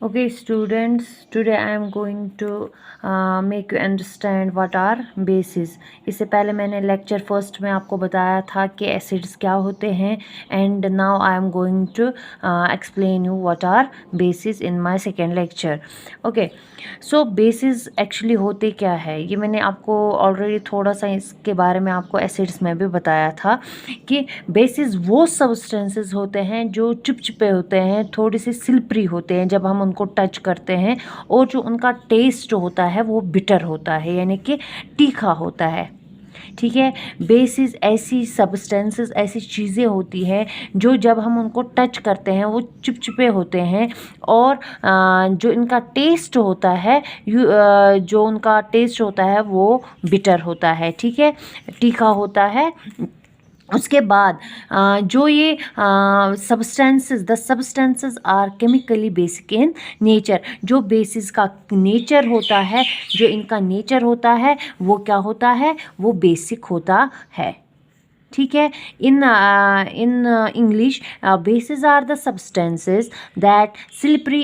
Okay, students, today I am going to make you understand what are bases. इससे पहले मैंने lecture first में आपको बताया था कि एसिड्स क्या होते हैं and now I am going to explain you what are bases in my second lecture. Okay, so bases actually होते क्या है ये मैंने आपको ऑलरेडी थोड़ा सा इसके बारे में आपको एसिड्स में भी बताया था कि बेसिस वो सब्सटेंसेस होते हैं जो चिपचिपे होते हैं, थोड़ी सी स्लिपरी होते हैं जब हम उनको टच करते हैं, और जो उनका टेस्ट होता है वो बिटर होता है, यानी कि तीखा होता है. ठीक है, बेसिस ऐसी सब्सटेंसेस, ऐसी चीज़ें होती हैं जो जब हम उनको टच करते हैं वो चिपचिपे होते हैं, और जो इनका टेस्ट होता है जो उनका टेस्ट होता है वो बिटर होता है. ठीक है, तीखा होता है. उसके बाद जो ये substances, the substances are chemically basic in nature. जो बेसिस का नेचर होता है, जो इनका नेचर होता है वो क्या होता है, वो बेसिक होता है. ठीक है, in English bases are the substances that slippery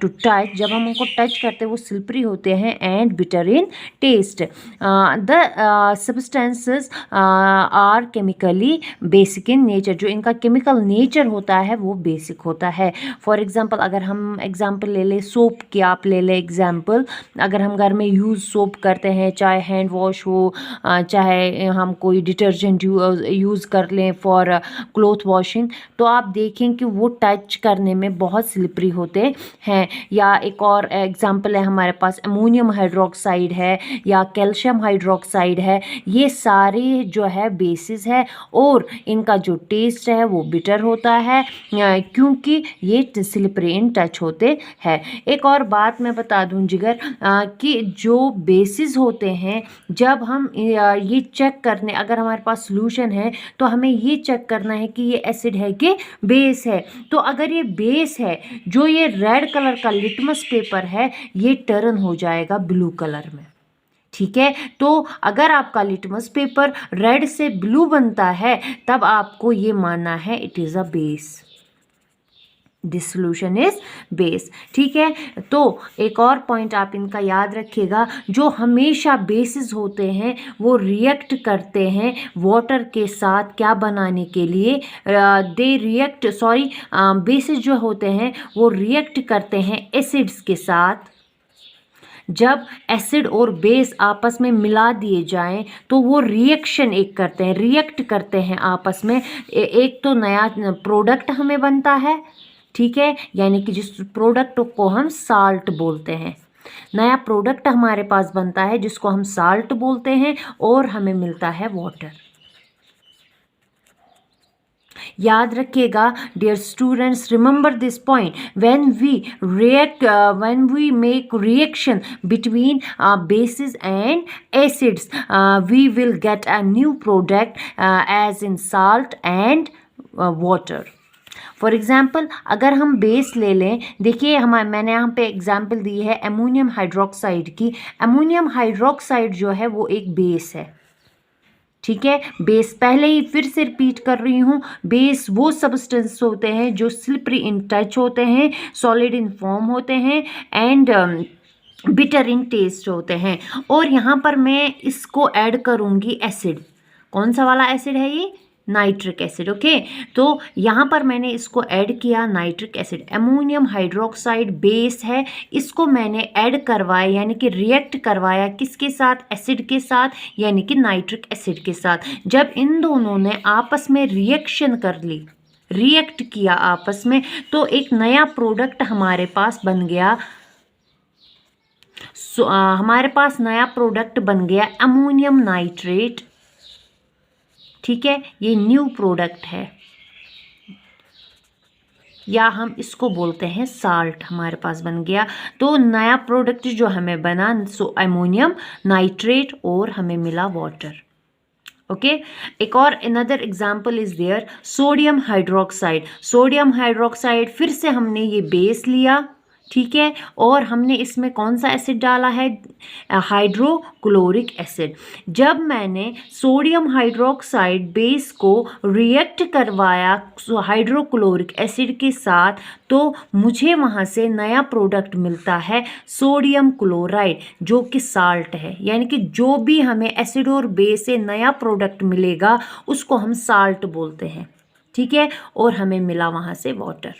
to touch. जब हम उनको टच करते हैं वो स्लिपरी होते हैं and bitter in taste. The substances are chemically basic in nature. जो इनका केमिकल नेचर होता है वो बेसिक होता है. फॉर एग्जांपल अगर हम एग्जांपल ले लें सोप की, आप ले लें एग्जांपल. अगर हम घर में यूज़ सोप करते हैं, चाहे हैंड वॉश हो, चाहे हम कोई डिटर्जेंट यूज़ कर लें फॉर क्लोथ वॉशिंग, तो आप देखें कि वो टच करने में बहुत स्लिपरी होते हैं. या एक और एग्जांपल है हमारे पास अमोनियम हाइड्रोक्साइड है या कैल्शियम हाइड्रोक्साइड है. ये सारे जो है बेसिस है और इनका जो टेस्ट है वो बिटर होता है क्योंकि ये स्लिपरी इन टच होते हैं. एक और बात मैं बता दूं जिगर, कि जो बेसिस होते हैं जब हम ये चेक करने, अगर हमारे पास सॉल्यूशन है तो हमें ये चेक करना है कि ये एसिड है कि बेस है. तो अगर ये बेस है, जो ये रेड कलर का लिटमस पेपर है ये टर्न हो जाएगा ब्लू कलर में. ठीक है, तो अगर आपका लिटमस पेपर रेड से ब्लू बनता है तब आपको ये मानना है it is a base. This solution is base. ठीक है, तो एक और पॉइंट आप इनका याद रखिएगा, जो हमेशा बेसिस होते हैं वो रिएक्ट करते हैं वाटर के साथ क्या बनाने के लिए, दे रिएक्ट बेसिस जो होते हैं वो रिएक्ट करते हैं एसिड्स के साथ. जब एसिड और बेस आपस में मिला दिए जाएं तो वो रिएक्शन एक करते हैं, रिएक्ट करते हैं आपस में. एक तो नया प्रोडक्ट हमें बनता है. ठीक है, यानी कि जिस प्रोडक्ट को हम साल्ट बोलते हैं, नया प्रोडक्ट हमारे पास बनता है जिसको हम साल्ट बोलते हैं, और हमें मिलता है वाटर. याद रखिएगा dear students, remember this point. when we make reaction between bases and acids, we will get a new product as in salt and water. For example अगर हम बेस ले लें, देखिए मैंने यहाँ पे एग्जाम्पल दी है अमोनियम हाइड्रोक्साइड की. अमोनियम हाइड्रोक्साइड जो है वो एक बेस है. ठीक है, बेस पहले ही फिर से रिपीट कर रही हूँ, बेस वो सब्सटेंस होते हैं जो स्लिपरी इन टच होते हैं, सॉलिड इन फॉर्म होते हैं एंड बिटर इन टेस्ट होते हैं. और यहाँ पर मैं इसको ऐड करूँगी एसिड. कौन सा वाला एसिड है ये? Nitric acid. ओके, तो यहाँ पर मैंने इसको ऐड किया nitric acid. Ammonium hydroxide base है, इसको मैंने ऐड करवाया यानी कि रिएक्ट करवाया किसके साथ? एसिड के साथ, यानी कि नाइट्रिक एसिड के साथ. जब इन दोनों ने आपस में रिएक्शन कर ली, रिएक्ट किया आपस में, तो एक नया प्रोडक्ट हमारे पास बन गया. हमारे पास नया प्रोडक्ट बन गया अमोनियम नाइट्रेट. ठीक है, ये न्यू प्रोडक्ट है या हम इसको बोलते हैं साल्ट, हमारे पास बन गया. तो नया प्रोडक्ट जो हमें बना अमोनियम नाइट्रेट और हमें मिला वाटर. ओके, एक और another example is there sodium hydroxide. Sodium hydroxide फिर से हमने ये बेस लिया. ठीक है। और हमने इसमें कौन सा एसिड डाला है, हाइड्रोक्लोरिक एसिड। जब मैंने सोडियम हाइड्रोक्साइड बेस को रिएक्ट करवाया हाइड्रोक्लोरिक एसिड के साथ, तो मुझे वहाँ से नया प्रोडक्ट मिलता है सोडियम क्लोराइड, जो कि साल्ट है। यानी कि जो भी हमें एसिड और बेस से नया प्रोडक्ट मिलेगा उसको हम साल्ट बोलते हैं, ठीक है। और हमें मिला वहाँ से वाटर।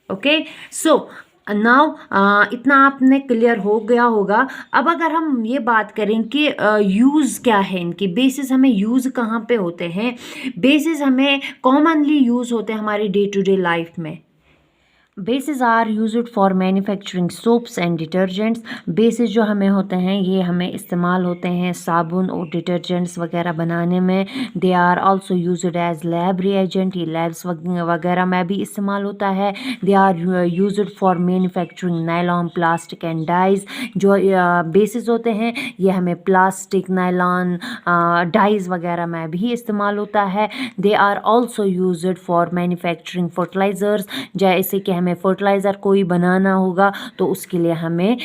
ओके, सो नाउ इतना आपने क्लियर हो गया होगा। अब अगर हम ये बात करें कि यूज़ क्या है इनकी, बेसिस हमें यूज़ कहाँ पे होते हैं। बेसिस हमें कॉमनली यूज़ होते हैं हमारी डे टू डे लाइफ में। Bases are used for manufacturing soaps and detergents. Bases जो हमें होते हैं ये हमें इस्तेमाल होते हैं साबुन और डिटर्जेंट्स वगैरह बनाने में। They are also used as lab reagent, ये लैब्स वगैरह में भी इस्तेमाल होता है। They are used for manufacturing nylon, plastic and dyes. जो बेसिस होते हैं ये हमें प्लास्टिक, नायलॉन, डाइज वगैरह में भी इस्तेमाल होता है। They are also used for manufacturing fertilisers. जैसे कि हमें फर्टिलाइज़र कोई बनाना होगा तो उसके लिए हमें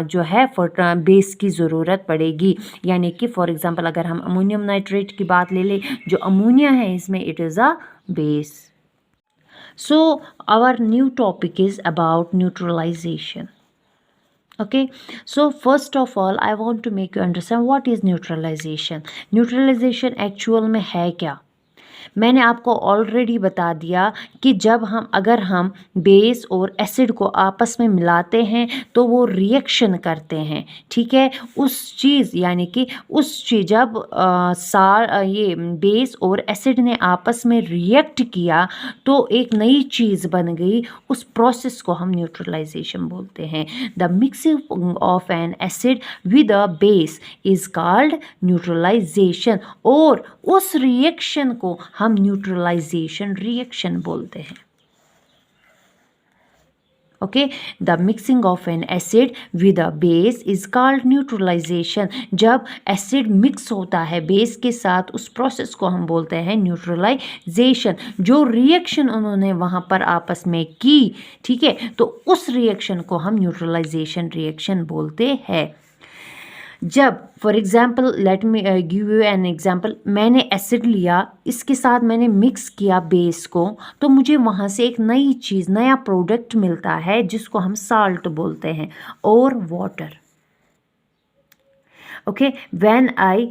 जो है बेस की ज़रूरत पड़ेगी। यानी कि फॉर एग्जांपल अगर हम अमोनियम नाइट्रेट की बात ले लें, जो अमोनिया है इसमें it is a base. So our new topic is about neutralisation. Okay, so first of all I want to make you understand what is neutralization. Neutralization actual में है क्या। मैंने आपको ऑलरेडी बता दिया कि जब अगर हम बेस और एसिड को आपस में मिलाते हैं तो वो रिएक्शन करते हैं, ठीक है। उस चीज़ यानी कि उस चीज़ जब ये बेस और एसिड ने आपस में रिएक्ट किया तो एक नई चीज़ बन गई, उस प्रोसेस को हम न्यूट्रलाइजेशन बोलते हैं। The mixing of an acid with a base is called neutralisation, और उस रिएक्शन को हम न्यूट्रलाइजेशन रिएक्शन बोलते हैं। Okay, the mixing of an acid with a base is called neutralisation. जब एसिड मिक्स होता है बेस के साथ उस प्रोसेस को हम बोलते हैं न्यूट्रलाइजेशन। जो रिएक्शन उन्होंने वहाँ पर आपस में की, ठीक है, तो उस रिएक्शन को हम न्यूट्रलाइजेशन रिएक्शन बोलते हैं। जब for example let me give you an example, मैंने एसिड लिया, इसके साथ मैंने मिक्स किया बेस को, तो मुझे वहाँ से एक नई चीज़, नया प्रोडक्ट मिलता है जिसको हम साल्ट बोलते हैं, और वाटर। ओके, व्हेन आई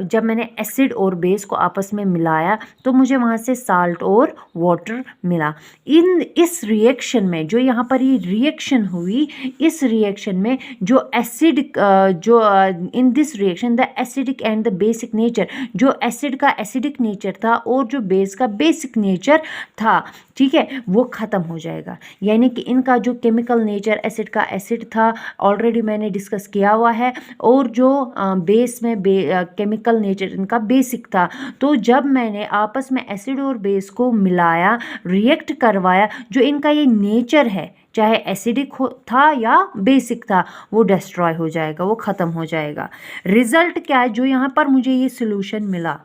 जब मैंने एसिड और बेस को आपस में मिलाया तो मुझे वहाँ से साल्ट और वाटर मिला। इस रिएक्शन में जो यहाँ पर ये रिएक्शन हुई, इस रिएक्शन में जो acid in this reaction the acidic and the basic nature, जो एसिड का एसिडिक नेचर था और जो बेस का बेसिक नेचर था, ठीक है, वो ख़त्म हो जाएगा। यानी कि इनका जो केमिकल नेचर एसिड का एसिड था ऑलरेडी मैंने डिस्कस किया हुआ है, और जो बेस में केमिकल नेचर इनका बेसिक था। तो जब मैंने आपस में एसिड और बेस को मिलाया, रिएक्ट करवाया, जो इनका ये नेचर है, चाहे एसिडिक था या बेसिक था, वो डिस्ट्रॉय हो जाएगा, वो ख़त्म हो जाएगा। रिजल्ट क्या है, जो यहाँ पर मुझे ये सोल्यूशन मिला,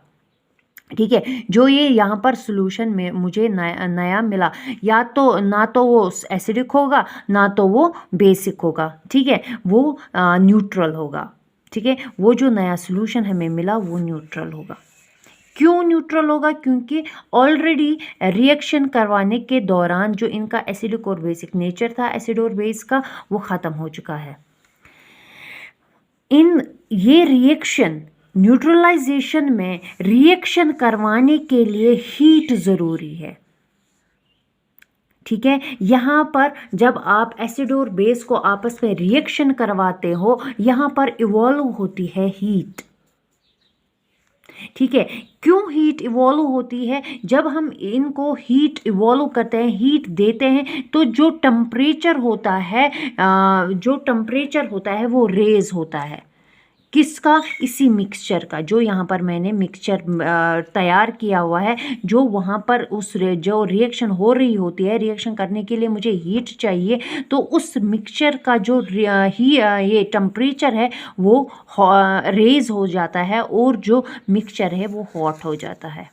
ठीक है, जो ये यहाँ पर सोल्यूशन में मुझे नया मिला, या तो ना तो वो एसिडिक होगा ना तो वो बेसिक होगा, ठीक है, वो न्यूट्रल होगा, ठीक है। वो जो नया सोल्यूशन हमें मिला वो न्यूट्रल होगा। क्यों न्यूट्रल होगा? क्योंकि ऑलरेडी रिएक्शन करवाने के दौरान जो इनका एसिडिक और बेसिक नेचर था एसिड और बेस का, वो ख़त्म हो चुका है। ये रिएक्शन न्यूट्रलाइजेशन में रिएक्शन करवाने के लिए हीट ज़रूरी है, ठीक है। यहाँ पर जब आप एसिड और बेस को आपस में रिएक्शन करवाते हो, यहाँ पर इवॉल्व होती है हीट, ठीक है। क्यों हीट इवॉल्व होती है? जब हम इनको हीट इवॉल्व करते हैं, हीट देते हैं, तो जो टेम्परेचर होता है वो रेज होता है। किसका? इसी मिक्सचर का, जो यहाँ पर मैंने मिक्सचर तैयार किया हुआ है, जो वहाँ पर जो रिएक्शन हो रही होती है, रिएक्शन करने के लिए मुझे हीट चाहिए, तो उस मिक्सचर का जो ये टेम्परेचर है वो रेज हो जाता है, और जो मिक्सचर है वो हॉट हो जाता है।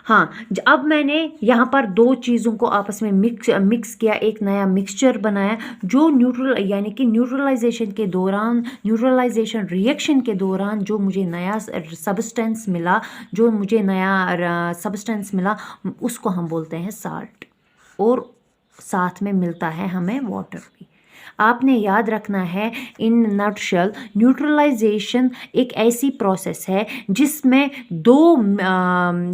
हाँ, अब मैंने यहाँ पर दो चीज़ों को आपस में मिक्स किया, एक नया मिक्सचर बनाया जो यानी कि न्यूट्रलाइजेशन रिएक्शन के दौरान जो मुझे नया सब्सटेंस मिला, उसको हम बोलते हैं साल्ट, और साथ में मिलता है हमें वाटर भी। आपने याद रखना है, इन नटशेल न्यूट्रलाइजेशन एक ऐसी प्रोसेस है जिसमें दो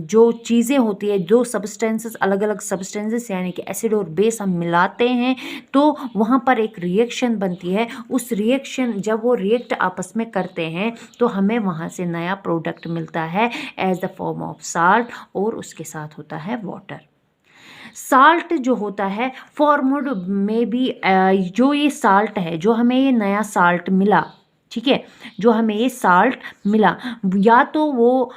जो चीज़ें होती है, दो सब्सटेंसेस, अलग अलग सब्सटेंसेस यानी कि एसिड और बेस हम मिलाते हैं तो वहाँ पर एक रिएक्शन बनती है। उस रिएक्शन जब वो रिएक्ट आपस में करते हैं तो हमें वहाँ से नया प्रोडक्ट मिलता है as the form of salt, और उसके साथ होता है वाटर। साल्ट जो होता है फॉर्मड में भी जो ये साल्ट है, जो हमें ये नया साल्ट मिला, ठीक है, जो हमें ये साल्ट मिला, या तो वो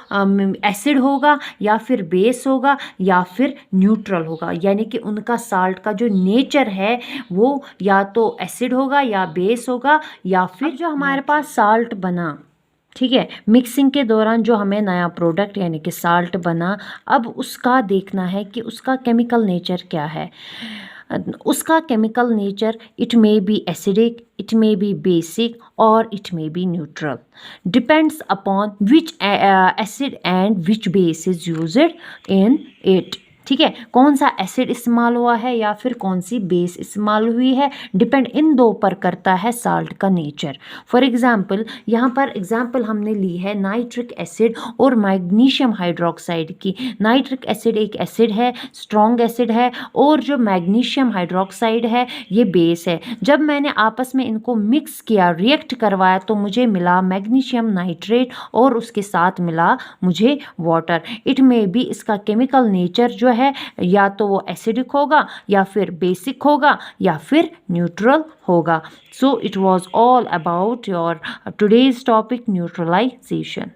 एसिड होगा या फिर बेस होगा या फिर न्यूट्रल होगा, यानी कि उनका साल्ट का जो नेचर है वो या तो एसिड होगा या बेस होगा या फिर जो हमारे पास साल्ट बना, ठीक है, मिक्सिंग के दौरान जो हमें नया प्रोडक्ट यानी कि साल्ट बना, अब उसका देखना है कि उसका केमिकल नेचर क्या है। उसका chemical nature, it may be acidic, it may be basic और it may be neutral, depends upon which acid and which base is used in it. ठीक है, कौन सा एसिड इस्तेमाल हुआ है या फिर कौन सी बेस इस्तेमाल हुई है, डिपेंड इन दो पर करता है साल्ट का नेचर। फॉर एग्जांपल, यहाँ पर एग्जांपल हमने ली है नाइट्रिक एसिड और मैग्नीशियम हाइड्रोक्साइड की। नाइट्रिक एसिड एक एसिड है, स्ट्रॉन्ग एसिड है, और जो मैग्नीशियम हाइड्रोक्साइड है ये बेस है। जब मैंने आपस में इनको मिक्स किया, रिएक्ट करवाया, तो मुझे मिला मैग्नीशियम नाइट्रेट और उसके साथ मिला मुझे वाटर। इट में भी इसका केमिकल नेचर जो है या तो वो एसिडिक होगा या फिर बेसिक होगा या फिर न्यूट्रल होगा। So it was all about your today's topic neutralisation.